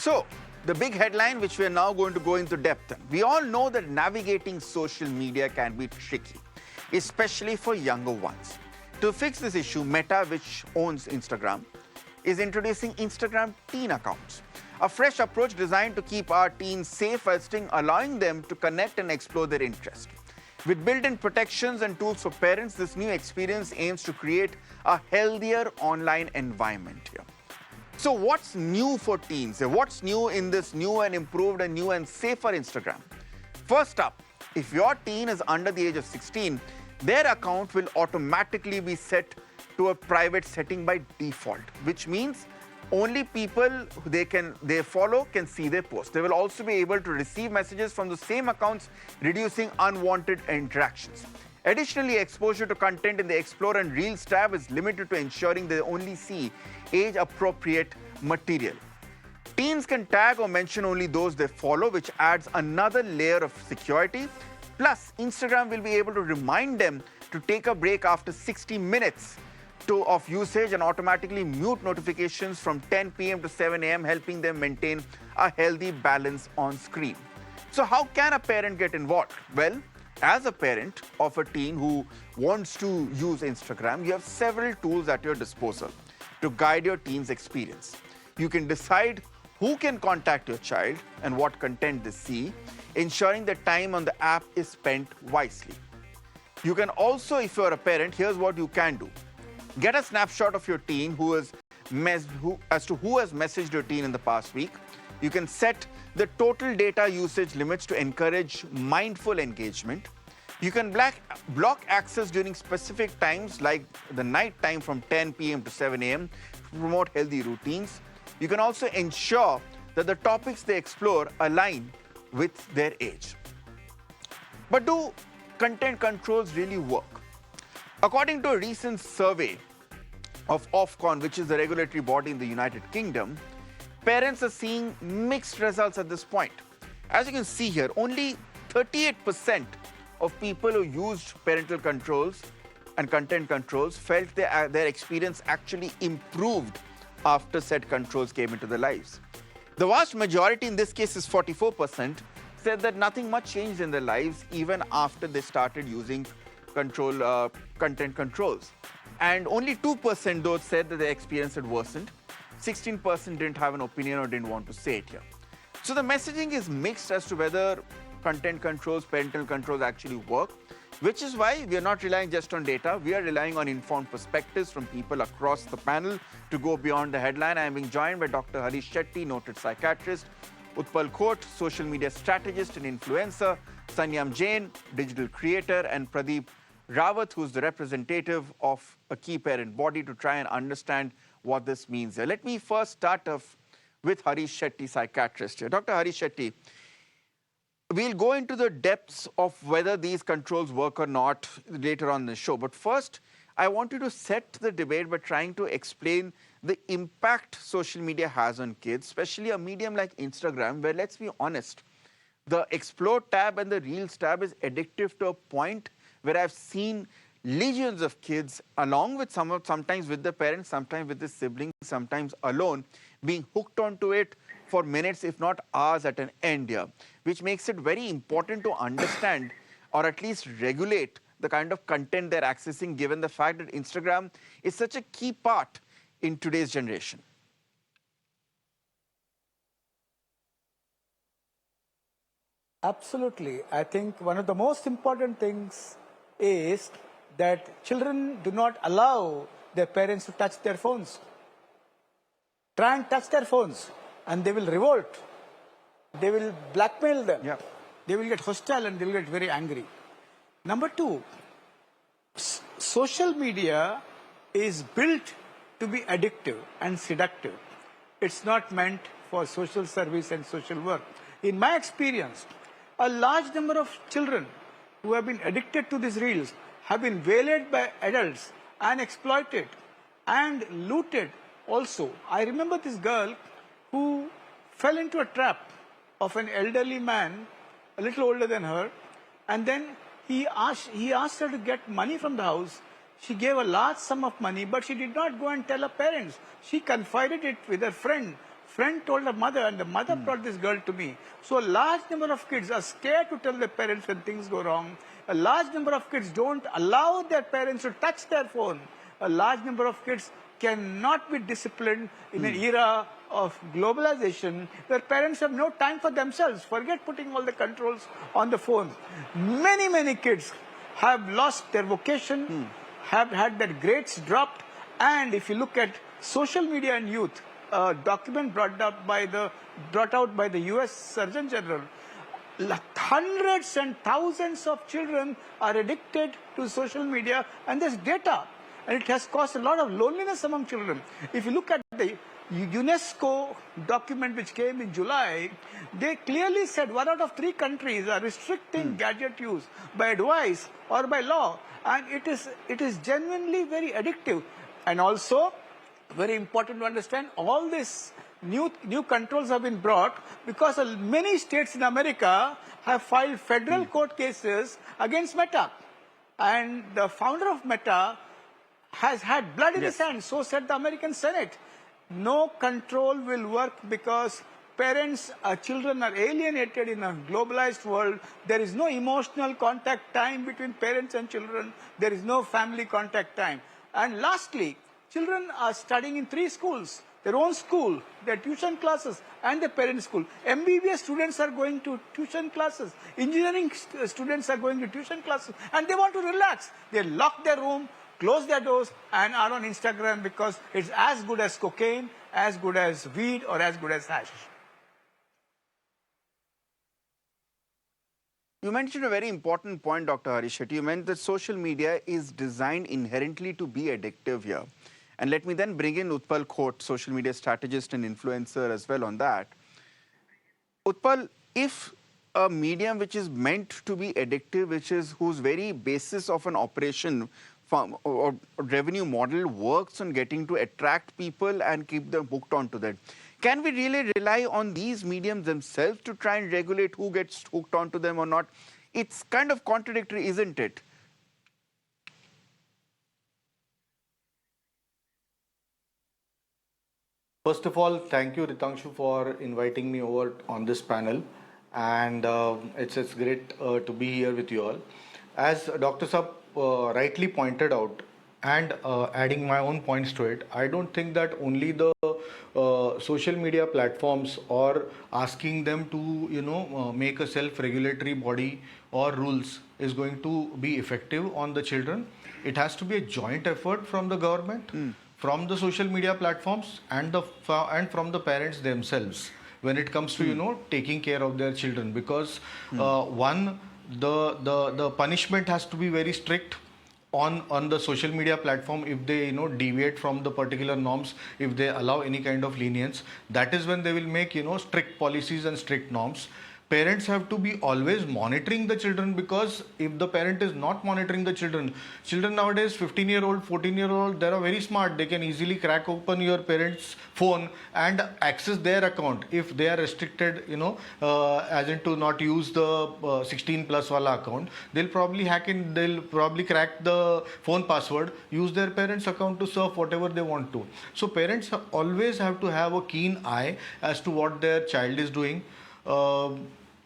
So, the big headline, which we are now going to go into depth in. We all know that navigating social media can be tricky, especially for younger ones. To fix this issue, Meta, which owns Instagram, is introducing Instagram teen accounts, a fresh approach designed to keep our teens safe while still allowing them to connect and explore their interests. With built-in protections and tools for parents, this new experience aims to create a healthier online environment here. So what's new for teens? What's new in this new and improved and new and safer Instagram? First up, if your teen is under the age of 16, their account will automatically be set to a private setting by default, which means only people they follow can see their posts. They will also be able to receive messages from the same accounts, reducing unwanted interactions. Additionally, exposure to content in the Explore and Reels tab is limited to ensuring they only see age-appropriate material. Teens can tag or mention only those they follow, which adds another layer of security. Plus, Instagram will be able to remind them to take a break after 60 minutes of usage and automatically mute notifications from 10 p.m. to 7 a.m., helping them maintain a healthy balance on screen. So how can a parent get involved? Well, as a parent of a teen who wants to use Instagram, you have several tools at your disposal to guide your teen's experience. You can decide who can contact your child and what content they see, ensuring that time on the app is spent wisely. You can also, if you're a parent, here's what you can do. Get a snapshot of your teen as to who has messaged your teen in the past week. You can set the total data usage limits to encourage mindful engagement. You can block access during specific times like the night time from 10 p.m. to 7 a.m. to promote healthy routines. You can also ensure that the topics they explore align with their age. But do content controls really work? According to a recent survey of Ofcom, which is the regulatory body in the United Kingdom, parents are seeing mixed results at this point. As you can see here, only 38% of people who used parental controls and content controls felt their experience actually improved after said controls came into their lives. The vast majority, in this case is 44%, said that nothing much changed in their lives even after they started using content controls. And only 2% though said that their experience had worsened. 16% didn't have an opinion or didn't want to say it here. So the messaging is mixed as to whether content controls, parental controls actually work, which is why we are not relying just on data. We are relying on informed perspectives from people across the panel to go beyond the headline. I am being joined by Dr. Harish Shetty, noted psychiatrist, Utpal Khote, social media strategist and influencer, Sanyam Jain, digital creator, and Pradeep Rawat, who's the representative of a key parent body, to try and understand what this means here. Let me first start off with Harish Shetty, psychiatrist here. Dr. Harish Shetty, we'll go into the depths of whether these controls work or not later on in the show. But first, I want you to set the debate by trying to explain the impact social media has on kids, especially a medium like Instagram, where, let's be honest, the Explore tab and the Reels tab is addictive to a point where I've seen legions of kids, along with sometimes with the parents, sometimes with the siblings, sometimes alone, being hooked onto it for minutes, if not hours at an end here, which makes it very important to understand or at least regulate the kind of content they're accessing, given the fact that Instagram is such a key part in today's generation. Absolutely. I think one of the most important things is that children do not allow their parents to touch their phones. Try and touch their phones and they will revolt. They will blackmail them. Yeah. They will get hostile and they will get very angry. Number two, social media is built to be addictive and seductive. It's not meant for social service and social work. In my experience, a large number of children who have been addicted to these reels have been waylaid by adults and exploited and looted also. I remember this girl who fell into a trap of an elderly man, a little older than her, and then he asked her to get money from the house. She gave a large sum of money, but she did not go and tell her parents. She confided it with her friend friend told her mother, and the mother brought this girl to me. So a large number of kids are scared to tell their parents when things go wrong. A large number of kids don't allow their parents to touch their phone. A large number of kids cannot be disciplined in an era of globalization where parents have no time for themselves. Forget putting all the controls on the phone. Many, many kids have lost their vocation, have had their grades dropped, and if you look at social media and youth, a document brought out by the US Surgeon General, hundreds and thousands of children are addicted to social media, and there's data. And it has caused a lot of loneliness among children. If you look at the UNESCO document which came in July, they clearly said 1 out of 3 countries are restricting gadget use by advice or by law. And it is genuinely very addictive. And also, very important to understand, all these new controls have been brought because many states in America have filed federal court cases against Meta. And the founder of Meta has had blood in his hands, so said the American Senate. No control will work because parents, children are alienated in a globalized world. There is no emotional contact time between parents and children. There is no family contact time. And lastly, children are studying in 3 schools. Their own school, their tuition classes, and their parent school. MBBS students are going to tuition classes. Engineering students are going to tuition classes. And they want to relax. They lock their room, close their doors, and are on Instagram because it's as good as cocaine, as good as weed, or as good as hash. You mentioned a very important point, Dr. Harish Shetty. You meant that social media is designed inherently to be addictive here. And let me then bring in Utpal Khote, social media strategist and influencer as well on that. Utpal, if a medium which is meant to be addictive, whose very basis of an operation or revenue model works on getting to attract people and keep them hooked onto that, can we really rely on these mediums themselves to try and regulate who gets hooked onto them or not? It's kind of contradictory, isn't it? First of all, thank you, Ritangshu, for inviting me over on this panel. And it's great to be here with you all. As Dr. Saab rightly pointed out, and adding my own points to it, I don't think that only the social media platforms or asking them to, make a self-regulatory body or rules is going to be effective on the children. It has to be a joint effort from the government, from the social media platforms, and from the parents themselves when it comes to taking care of their children. Because the punishment has to be very strict on the social media platform if they deviate from the particular norms, if they allow any kind of lenience. That is when they will make strict policies and strict norms. Parents have to be always monitoring the children, because if the parent is not monitoring the children nowadays, 15-year-old, 14-year-old, they are very smart. They can easily crack open your parents' phone and access their account if they are restricted, as in to not use the 16 plus wala account. They'll probably hack in, they'll probably crack the phone password, use their parents' account to surf whatever they want to. So parents always have to have a keen eye as to what their child is doing.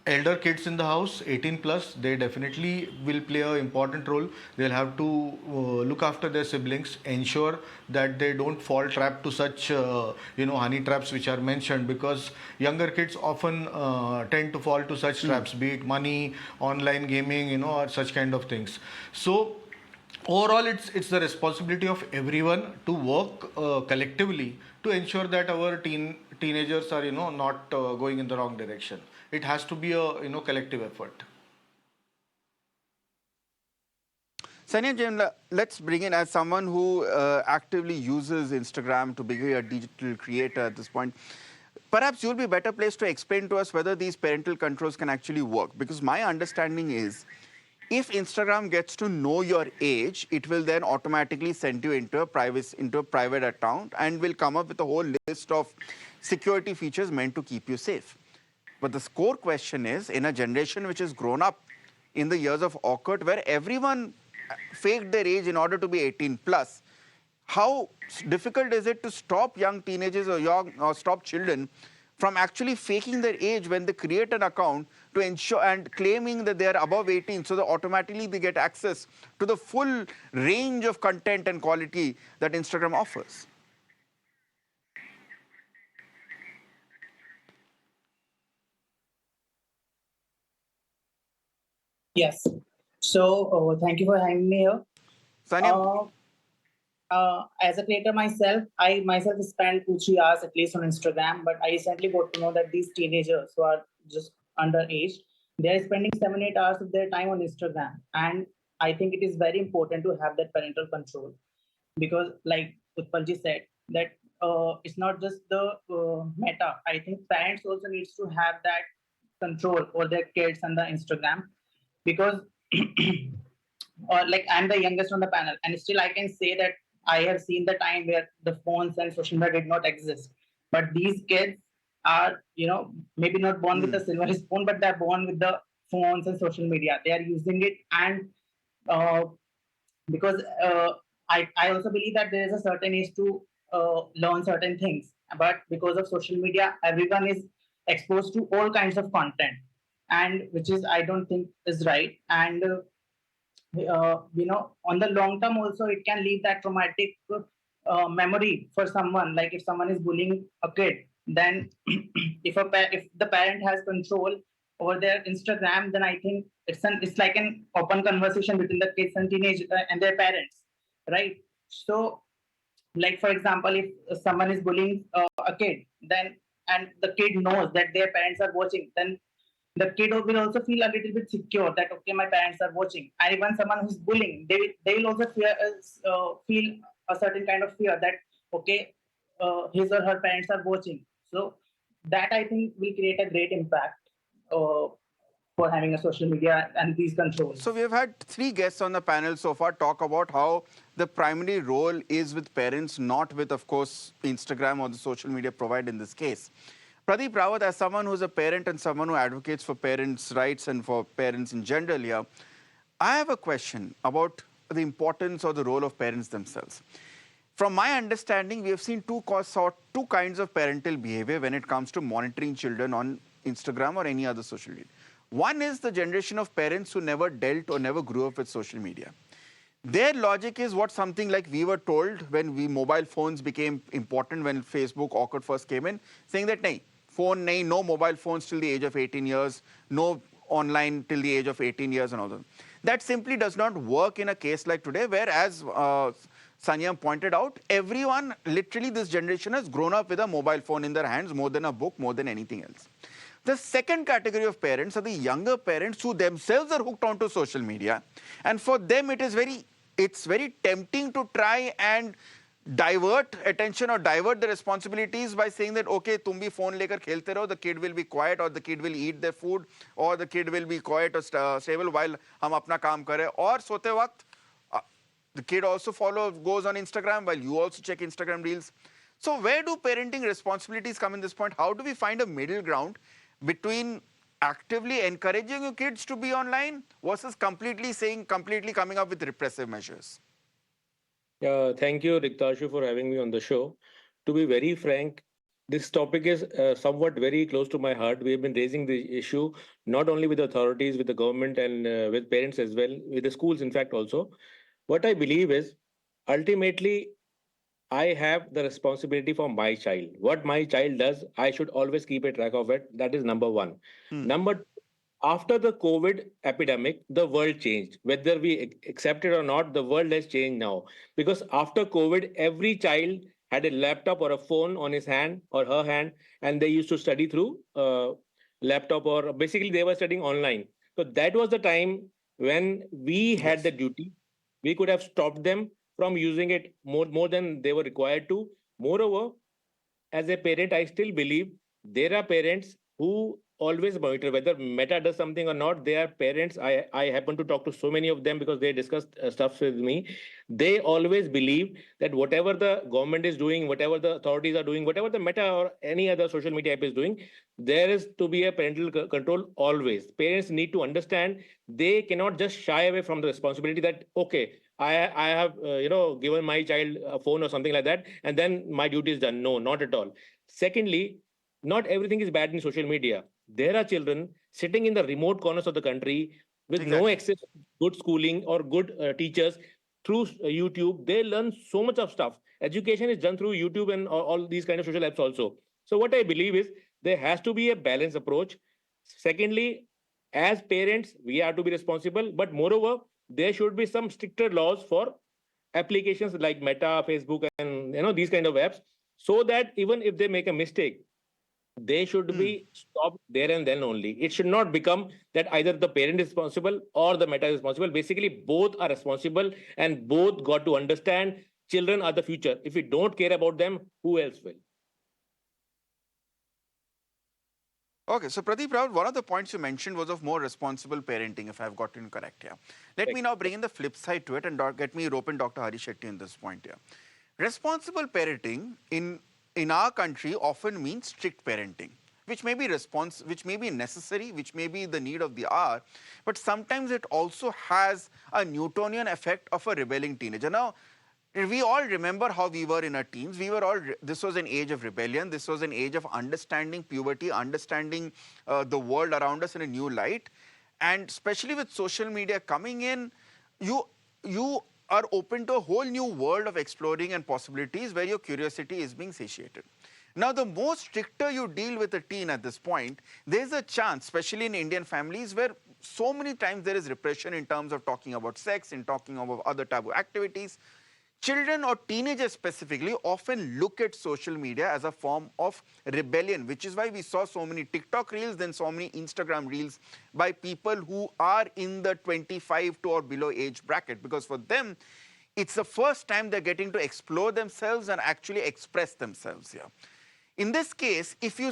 Elder kids in the house, 18 plus, they definitely will play an important role. They'll have to look after their siblings, ensure that they don't fall trap to such, honey traps which are mentioned, because younger kids often tend to fall to such traps, be it money, online gaming, or such kind of things. So overall, it's the responsibility of everyone to work collectively to ensure that our teenagers are not going in the wrong direction. It has to be a collective effort. Sanya Jain, let's bring in, as someone who actively uses Instagram to be a digital creator at this point, perhaps you'll be better placed to explain to us whether these parental controls can actually work. Because my understanding is, if Instagram gets to know your age, it will then automatically send you into a private account and will come up with a whole list of security features meant to keep you safe. But the core question is, in a generation which has grown up in the years of Orkut, where everyone faked their age in order to be 18 plus, how difficult is it to stop young teenagers or young or stop children from actually faking their age when they create an account to ensure and claiming that they are above 18, so that automatically they get access to the full range of content and quality that Instagram offers? Yes. So, thank you for having me here. Sanyam, Uh, as a creator myself, I myself spend 2-3 hours at least on Instagram, but I recently got to know that these teenagers who are just underage, they are spending 7-8 hours of their time on Instagram. And I think it is very important to have that parental control because, like Utpalji said, that it's not just the meta. I think parents also needs to have that control over their kids and the Instagram because or like I'm the youngest on the panel, and still I can say that I have seen the time where the phones and social media did not exist. But these kids are, maybe not born with a silver spoon, but they're born with the phones and social media. They are using it, and uh, because I also believe that there is a certain age to learn certain things. But because of social media, everyone is exposed to all kinds of content, and which is I don't think is right. And on the long term also it can leave that traumatic memory for someone. Like if someone is bullying a kid, then if the parent has control over their Instagram, then I think it's like an open conversation between the kids and teenage and their parents, right? So, like for example, if someone is bullying a kid, then and the kid knows that their parents are watching, then the kid will also feel a little bit secure that okay, my parents are watching. And even someone who's bullying, they will also feel a certain kind of fear that okay, his or her parents are watching. So that I think will create a great impact uh, for having a social media and these so controls. we have had three guests on the panel so far talk about how the primary role is with parents, not with, of course, Instagram or the social media provider in this case. Pradeep Rawat, as someone who's a parent and someone who advocates for parents' rights and for parents in general here, I have a question about the importance or the role of parents themselves. From my understanding, we have seen two kinds of parental behavior when it comes to monitoring children on Instagram or any other social media. One is the generation of parents who never dealt or never grew up with social media. Their logic is what something like we were told when mobile phones became important, when Facebook, Orkut first came in, saying that nahi, phone nahi, no mobile phones till the age of 18 years, no online till the age of 18 years and all that. That simply does not work in a case like today, where as Sanyam pointed out, everyone, literally this generation has grown up with a mobile phone in their hands more than a book, more than anything else. The second category of parents are the younger parents who themselves are hooked onto social media. And for them, it's very tempting to try and divert attention or divert the responsibilities by saying that, okay, tum bhi phone lekar khelte raho, the kid will be quiet or the kid will eat their food or the kid will be quiet or stable while hum apna kaam kar rahe. Or sote waqt, the kid also goes on Instagram while you also check Instagram reels. So where do parenting responsibilities come in this point? How do we find a middle ground between actively encouraging your kids to be online versus completely coming up with repressive measures? Thank you, Riktashu, for having me on the show. To be very frank, this topic is somewhat very close to my heart. We have been raising the issue not only with the authorities, with the government, and with parents as well, with the schools, in fact, also. What I believe is ultimately I have the responsibility for my child. What my child does, I should always keep a track of it. That is number one. Number after the COVID epidemic, the world changed. Whether we accept it or not, the world has changed now. Because after COVID, every child had a laptop or a phone on his hand or her hand, and they used to study through laptop, or basically they were studying online. So that was the time when we had the Yes. duty. We could have stopped them from using it more than they were required to. Moreover, as a parent, I still believe there are parents who always monitor whether Meta does something or not. They are parents. I happen to talk to so many of them because they discuss stuff with me. They always believe that whatever the government is doing, whatever the authorities are doing, whatever the Meta or any other social media app is doing, there is to be a parental control always. Parents need to understand they cannot just shy away from the responsibility that, okay, I have given my child a phone or something like that, and then my duty is done. No, not at all. Secondly, not everything is bad in social media. There are children sitting in the remote corners of the country with no Exactly. access to good schooling or good teachers through YouTube. They learn so much of stuff. Education is done through YouTube and all these kind of social apps also. So what I believe is there has to be a balanced approach. Secondly, as parents, we have to be responsible, but moreover, there should be some stricter laws for applications like Meta, Facebook, and these kind of apps, so that even if they make a mistake, they should Hmm. be stopped there and then only. It should not become that either the parent is responsible or the Meta is responsible. Basically, both are responsible, and both got to understand children are the future. If we don't care about them, who else will? Okay, so Pradeep Rao, one of the points you mentioned was of more responsible parenting, if I've gotten correct here. Let me now bring in the flip side to it and get me rope in Dr. Hari Shetty in this point here. Responsible parenting in our country often means strict parenting, which may be which may be necessary, which may be the need of the hour, but sometimes it also has a Newtonian effect of a rebelling teenager. Now, we all remember how we were in our teens. We were all, this was an age of rebellion. This was an age of understanding puberty, understanding the world around us in a new light. And especially with social media coming in, you are open to a whole new world of exploring and possibilities where your curiosity is being satiated. Now, the more stricter you deal with a teen at this point, there's a chance, especially in Indian families, where so many times there is repression in terms of talking about sex, in talking about other taboo activities. Children or teenagers specifically often look at social media as a form of rebellion, which is why we saw so many TikTok reels, then so many Instagram reels by people who are in the 25 to or below age bracket, because for them, it's the first time they're getting to explore themselves and actually express themselves here. In this case, if you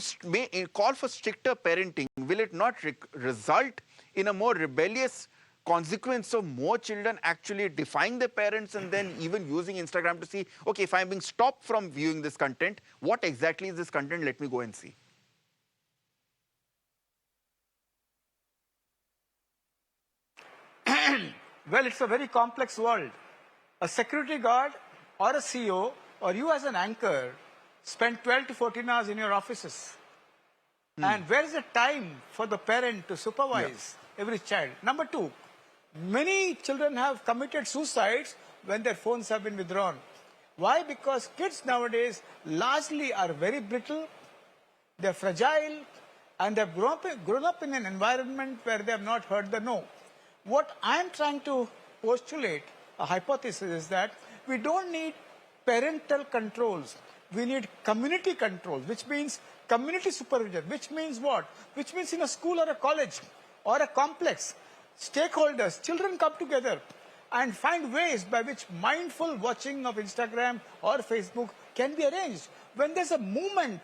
call for stricter parenting, will it not result in a more rebellious consequence of more children actually defying their parents and then even using Instagram to see, okay, if I'm being stopped from viewing this content, what exactly is this content? Let me go and see. Well, it's a very complex world. A security guard or a CEO or you as an anchor spend 12 to 14 hours in your offices. And where is the time for the parent to supervise every child? Number two, many children have committed suicides when their phones have been withdrawn. Why? Because kids nowadays largely are very brittle, they're fragile, and they've grown up in an environment where they have not heard the no. What I'm trying to postulate, a hypothesis, is that we don't need parental controls. We need community controls, which means community supervision, which means what? Which means in a school or a college or a complex, stakeholders, children come together and find ways by which mindful watching of Instagram or Facebook can be arranged. When there's a movement,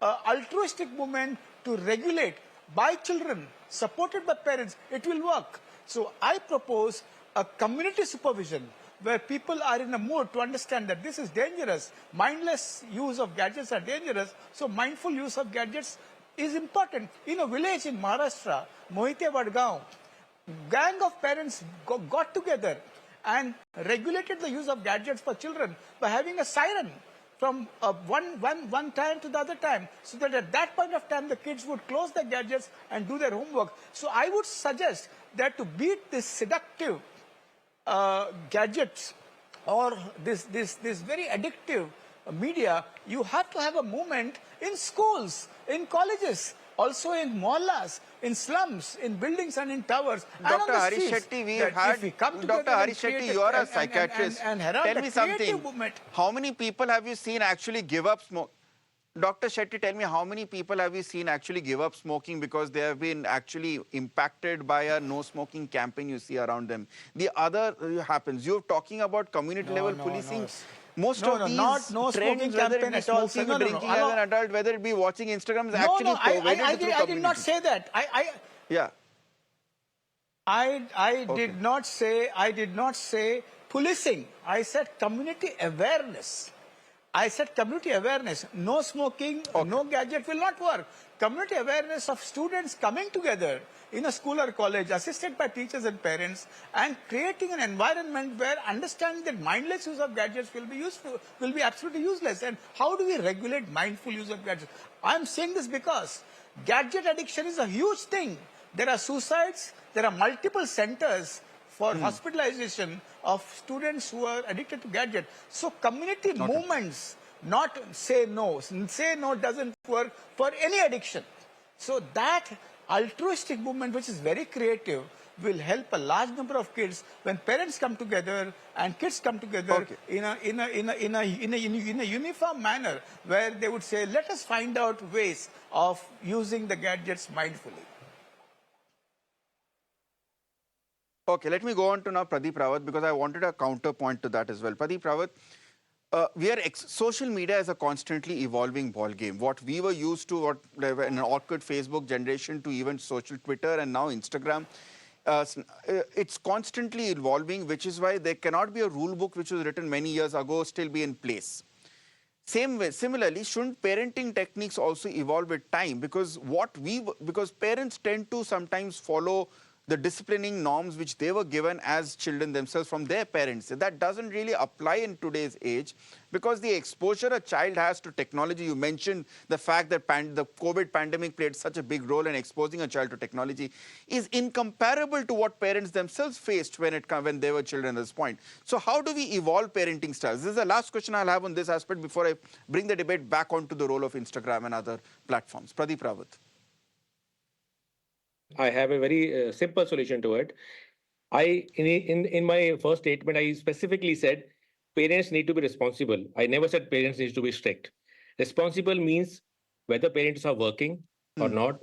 altruistic movement to regulate by children, supported by parents, it will work. So I propose a community supervision where people are in a mood to understand that this is dangerous. Mindless use of gadgets are dangerous, so mindful use of gadgets is important. In a village in Maharashtra, Mohite Vadgaon, gang of parents got together and regulated the use of gadgets for children by having a siren from one time to the other time, so that at that point of time the kids would close their gadgets and do their homework. So I would suggest that to beat this seductive gadgets or this very addictive media, you have to have a movement in schools, in colleges, also in mohallas, in slums, in buildings and in towers. Dr. Hari Shetty, we had, Dr. Hari Shetty, you are a psychiatrist. Tell me something. How many people have you seen actually give up smoke? Dr. Shetty, tell me, how many people have you seen actually give up smoking because they have been actually impacted by a no smoking campaign you see around them? The other happens. You're talking about community level policing. Most of these trends, whether it be smoking or drinking as an adult, whether it be watching Instagram, is actually pervaded through community. I did not say that. Yeah. I did not say policing. I said community awareness. I said community awareness. No smoking, no gadget will not work. Community awareness of students coming together in a school or college, assisted by teachers and parents, and creating an environment where understanding that mindless use of gadgets will be useful, will be absolutely useless. And how do we regulate mindful use of gadgets? I'm saying this because gadget addiction is a huge thing. There are suicides, there are multiple centers for hospitalization of students who are addicted to gadget. So community movements, not say no. Say no doesn't work for any addiction. So that altruistic movement, which is very creative, will help a large number of kids when parents come together and kids come together in a uniform manner, where they would say, let us find out ways of using the gadgets mindfully. Okay, let me go on to now Pradeep Rawat, because I wanted a counterpoint to that as well. Pradeep Rawat, social media is a constantly evolving ball game. What we were used to, what an awkward Facebook generation, to even social Twitter and now Instagram, it's constantly evolving, which is why there cannot be a rule book which was written many years ago still be in place. Similarly, shouldn't parenting techniques also evolve with time? Because parents tend to sometimes follow the disciplining norms which they were given as children themselves from their parents. That doesn't really apply in today's age, because the exposure a child has to technology, you mentioned the fact that the COVID pandemic played such a big role in exposing a child to technology, is incomparable to what parents themselves faced when they were children at this point. So how do we evolve parenting styles? This is the last question I'll have on this aspect before I bring the debate back onto the role of Instagram and other platforms. Pradeep Rawat. I have a very simple solution to it. In my first statement, I specifically said parents need to be responsible. I never said parents need to be strict. Responsible means whether parents are working or not,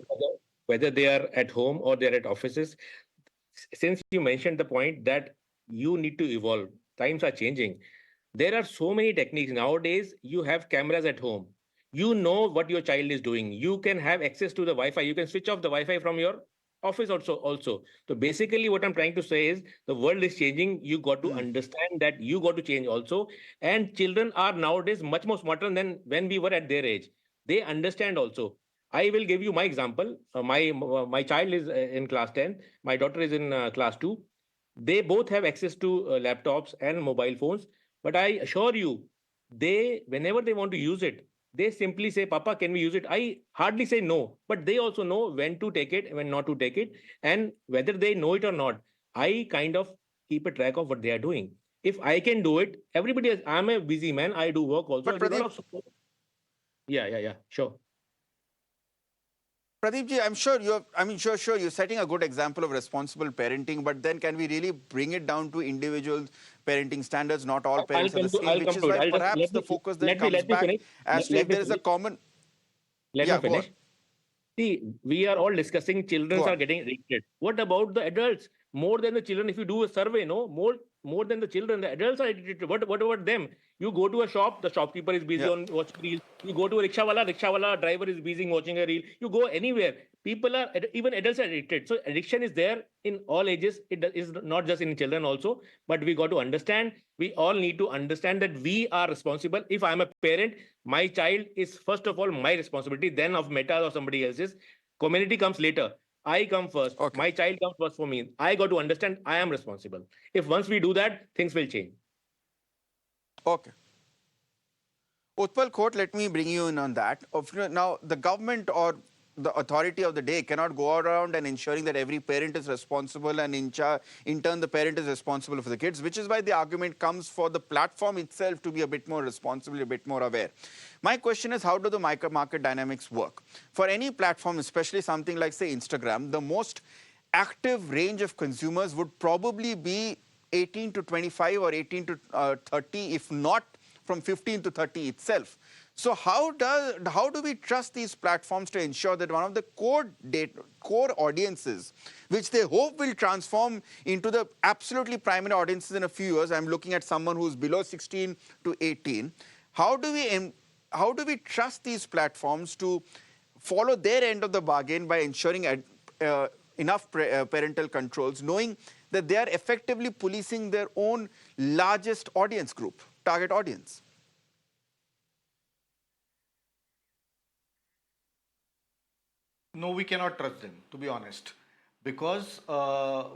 whether they are at home or they're at offices. Since you mentioned the point that you need to evolve, times are changing. There are so many techniques nowadays. You have cameras at home. You know what your child is doing. You can have access to the Wi-Fi. You can switch off the Wi-Fi from your office also. So basically what I'm trying to say is the world is changing. You got to understand that you got to change also. And children are nowadays much more smarter than when we were at their age. They understand also. I will give you my example. My child is in class 10. My daughter is in class 2. They both have access to laptops and mobile phones. But I assure you, whenever they want to use it, they simply say, Papa, can we use it? I hardly say no, but they also know when to take it, when not to take it. And whether they know it or not, I kind of keep a track of what they are doing. If I can do it, everybody else, I'm a busy man. I do work also. But Pradeep, Yeah, sure. Pradeep ji, I'm sure you're setting a good example of responsible parenting, but then can we really bring it down to individual parenting standards? Not all parents are the same, which is why perhaps the focus then comes back as to if there is a common... Let me finish. See, we are all discussing children are getting addicted. What about the adults? More than the children, if you do a survey, no, more than the children, the adults are addicted. What about them? You go to a shop, the shopkeeper is busy on watching reels. You go to a rickshaw driver is busy watching a reel. You go anywhere. Even adults are addicted. So addiction is there in all ages. It is not just in children also. But we got to understand, we all need to understand that we are responsible. If I'm a parent, my child is first of all my responsibility, then of Meta or somebody else's. Community comes later. I come first. My child comes first for me. I got to understand I am responsible. If once we do that, things will change. Okay. Utpal Khote, let me bring you in on that. Now, the government or the authority of the day cannot go around and ensuring that every parent is responsible, and in turn the parent is responsible for the kids, which is why the argument comes for the platform itself to be a bit more responsible, a bit more aware. My question is, how do the market dynamics work? For any platform, especially something like, say, Instagram, the most active range of consumers would probably be 18 to 25 or 18 to 30, if not from 15 to 30 itself. So how do we trust these platforms to ensure that one of the core audiences, which they hope will transform into the absolutely primary audiences in a few years, I'm looking at someone who's below 16 to 18, how do we trust these platforms to follow their end of the bargain by ensuring enough parental controls, knowing that they are effectively policing their own largest audience group, target audience? No, we cannot trust them, to be honest, because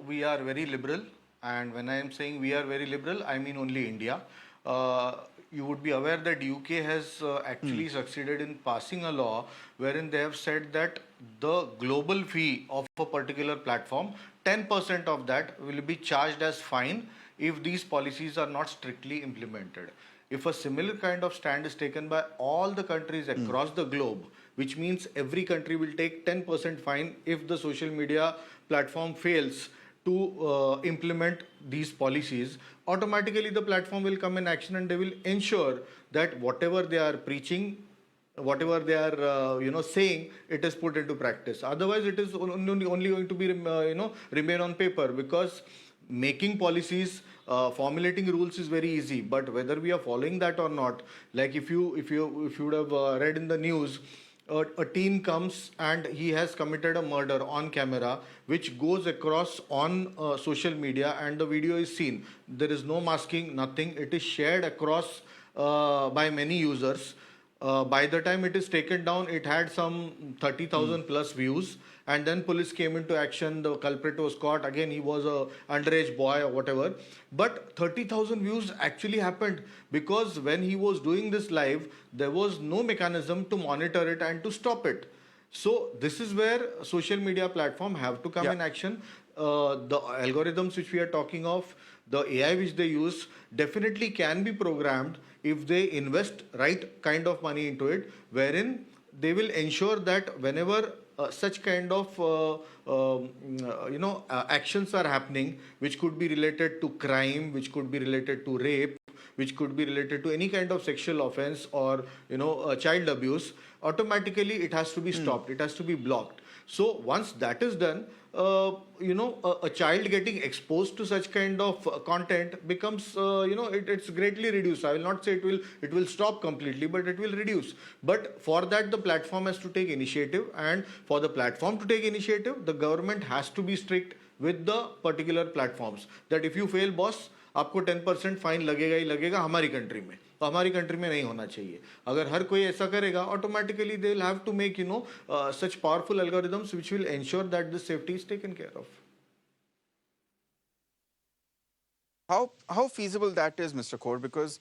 we are very liberal. And when I am saying we are very liberal, I mean only India. You would be aware that UK has actually succeeded in passing a law wherein they have said that the global fee of a particular platform, 10% of that will be charged as fine if these policies are not strictly implemented. If a similar kind of stand is taken by all the countries across the globe, which means every country will take 10% fine if the social media platform fails to implement these policies, automatically the platform will come in action and they will ensure that whatever they are preaching, whatever they are saying, it is put into practice. Otherwise it is only going to be remain on paper, because making policies, formulating rules is very easy, but whether we are following that or not, like if you would have read in the news, a teen comes and he has committed a murder on camera, which goes across on social media, and the video is seen. There is no masking, nothing. It is shared across by many users. By the time it is taken down, it had some 30,000 plus views, and then police came into action. The culprit was caught. Again, he was a underage boy or whatever. But 30,000 views actually happened because when he was doing this live, there was no mechanism to monitor it and to stop it. So this is where social media platform have to come in action. The algorithms which we are talking of, the AI which they use, definitely can be programmed if they invest right kind of money into it, wherein they will ensure that whenever such kind of actions are happening, which could be related to crime, which could be related to rape, which could be related to any kind of sexual offense or child abuse, automatically it has to be stopped, it has to be blocked. So once that is done, a child getting exposed to such kind of content becomes, it's greatly reduced. I will not say it will stop completely, but it will reduce. But for that, the platform has to take initiative, and for the platform to take initiative, the government has to be strict with the particular platforms. That if you fail, boss, आपको 10% fine लगेगा ही लगेगा हमारी country में, तो हमारी country में नहीं होना चाहिए. अगर हर कोई ऐसा करेगा, automatically they will have to make such powerful algorithms which will ensure that this safety is taken care of. How feasible that is, Mr. Kaur? Because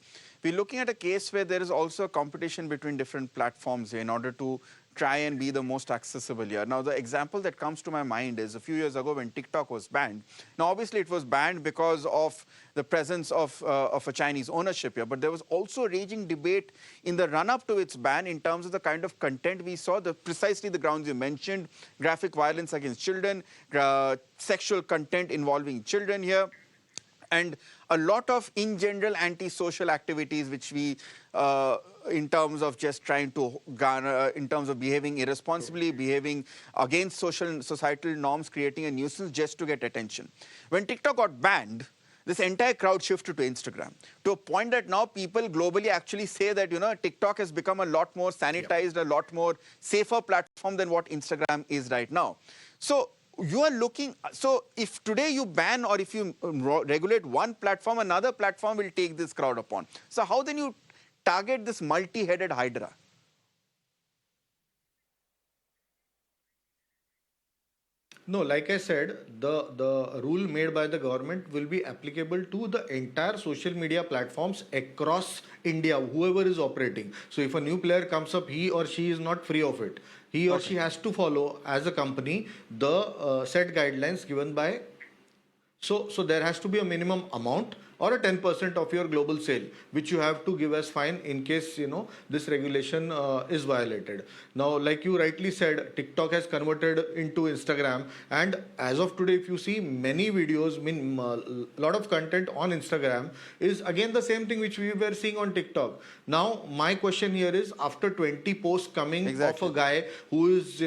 we're looking at a case where there is also a competition between different platforms in order to try and be the most accessible here. Now, the example that comes to my mind is a few years ago when TikTok was banned. Now, obviously, it was banned because of the presence of a Chinese ownership here, but there was also raging debate in the run-up to its ban in terms of the kind of content we saw, precisely the grounds you mentioned: graphic violence against children, sexual content involving children here, and a lot of, in general, anti-social activities which we, in terms of just trying to garner, in terms of behaving irresponsibly, behaving against social and societal norms, creating a nuisance just to get attention. When TikTok got banned, this entire crowd shifted to Instagram, to a point that now people globally actually say that, TikTok has become a lot more sanitized, a lot more safer platform than what Instagram is right now. So you are looking, so if today you ban or if you regulate one platform, another platform will take this crowd upon. So how then you target this multi-headed hydra? No, like I said, the rule made by the government will be applicable to the entire social media platforms across India, whoever is operating. So if a new player comes up, he or she is not free of it. He or she has to follow, as a company, the set guidelines given by. So there has to be a minimum amount or a 10% of your global sale, which you have to give as fine in case, this regulation is violated. Now, like you rightly said, TikTok has converted into Instagram. And as of today, if you see many videos, a lot of content on Instagram is again the same thing which we were seeing on TikTok. Now, my question here is, after 20 posts coming of a guy who is,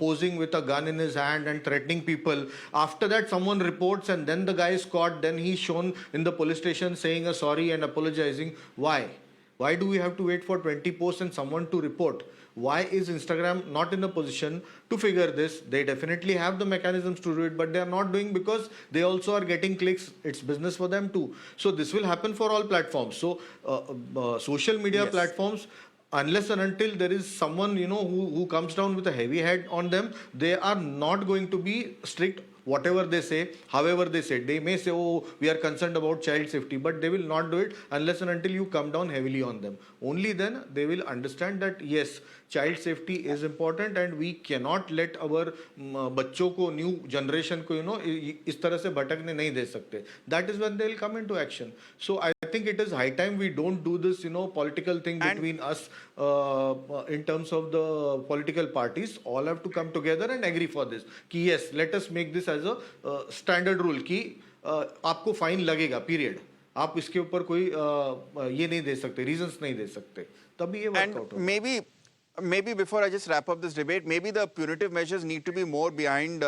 posing with a gun in his hand and threatening people, after that someone reports and then the guy is caught, then he's shown in the police station saying a sorry and apologizing. Why do we have to wait for 20 posts and someone to report? Why is Instagram not in a position to figure this? They definitely have the mechanisms to do it, but they are not doing because they also are getting clicks. It's business for them too. So this will happen for all platforms. So social media platforms, unless and until there is someone, who comes down with a heavy head on them, they are not going to be strict. Whatever they say, however they say, they may say, oh, we are concerned about child safety, but they will not do it unless and until you come down heavily on them. Only then they will understand that yes, child safety is important and we cannot let our बच्चों को, new generation को, इस तरह से भटकने नहीं दे सकते. That is when they will come into action. So I think it is high time we don't do this, political thing between us in terms of the political parties. All have to come together and agree for this. कि yes, let us make this as a standard rule कि आपको fine लगेगा, period. आप इसके ऊपर कोई ये नहीं दे सकते, रीजंस नहीं दे सकते, तभी ये वर्कआउट होगा. Maybe before I just wrap up this debate, maybe the punitive measures need to be more beyond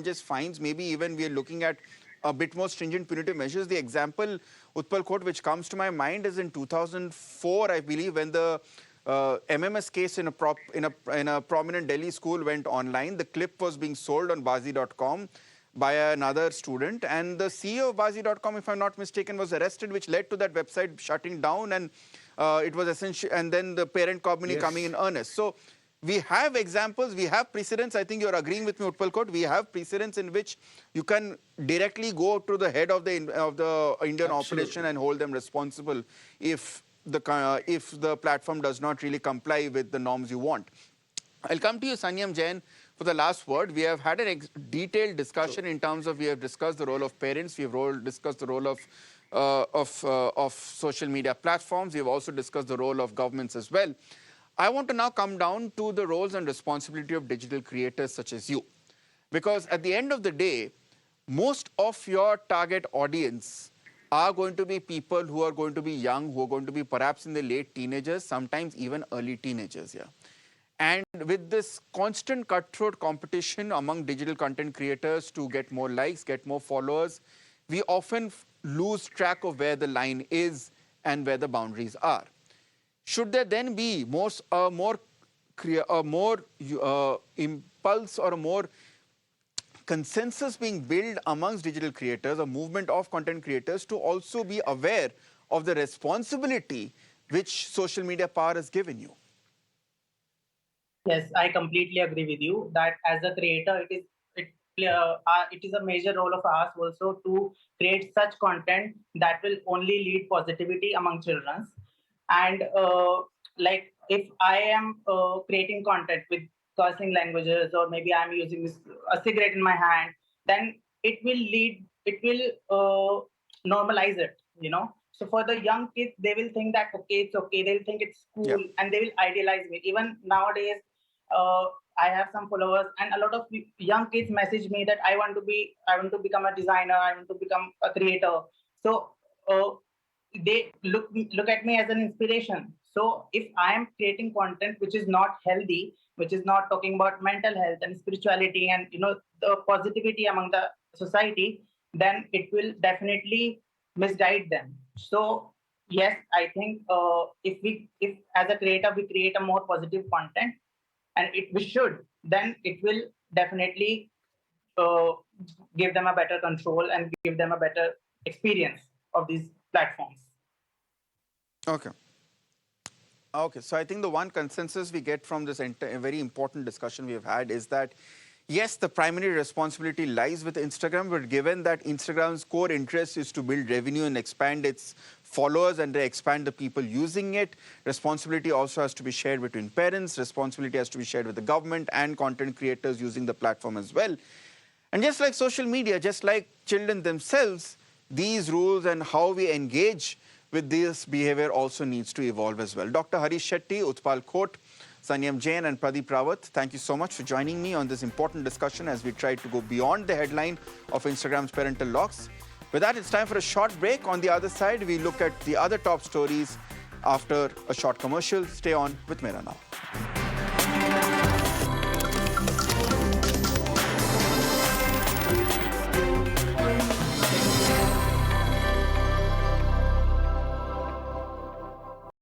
just fines. Maybe even we are looking at a bit more stringent punitive measures. The example, Utpal Court, which comes to my mind is in 2004, I believe, when the MMS case in a prominent Delhi school went online. The clip was being sold on Bazi.com by another student, and the CEO of Bazi.com, if I'm not mistaken, was arrested, which led to that website shutting down, and it was essential, and then the parent company coming in earnest. So we have examples, we have precedents. I think you're agreeing with me, Utpal Court. We have precedents in which you can directly go to the head of the Indian operation and hold them responsible if the platform does not really comply with the norms you want. I'll come to you, Sanyam Jain, for the last word. We have had a detailed discussion in terms of, we have discussed the role of parents, we have discussed the role of social media platforms, we have also discussed the role of governments as well. I want to now come down to the roles and responsibility of digital creators such as you. Because at the end of the day, most of your target audience are going to be people who are going to be young, who are going to be perhaps in the late teenagers, sometimes even early teenagers, yeah. And with this constant cutthroat competition among digital content creators to get more likes, get more followers, we often lose track of where the line is and where the boundaries are. Should there then be more impulse or a more consensus being built amongst digital creators, a movement of content creators to also be aware of the responsibility which social media power has given you? Yes, I completely agree with you that as a creator, it is a major role of ours also to create such content that will only lead positivity among children. And like if I am creating content with cursing languages, or maybe I'm using a cigarette in my hand, then it will normalize it, So for the young kids, they will think that, okay, it's okay. They'll think it's cool, and they will idealize me. Even nowadays, I have some followers, and a lot of young kids message me that I want to become a designer, I want to become a creator. So they look at me as an inspiration. So if I am creating content which is not healthy, which is not talking about mental health and spirituality and the positivity among the society, then it will definitely misguide them. So yes, I think if as a creator we create a more positive content, and then it will definitely give them a better control and give them a better experience of these platforms. Okay, so I think the one consensus we get from this very important discussion we have had is that, yes, the primary responsibility lies with Instagram, but given that Instagram's core interest is to build revenue and expand its followers and expand the people using it, responsibility also has to be shared between parents, responsibility has to be shared with the government and content creators using the platform as well. And just like social media, just like children themselves, these rules and how we engage with this behavior also needs to evolve as well. Dr. Harish Shetty, Utpal Court, Sanyam Jain and Pradeep Rawat, thank you so much for joining me on this important discussion as we try to go beyond the headline of Instagram's parental locks. With that, it's time for a short break. On the other side, we look at the other top stories after a short commercial. Stay on with Mera Now.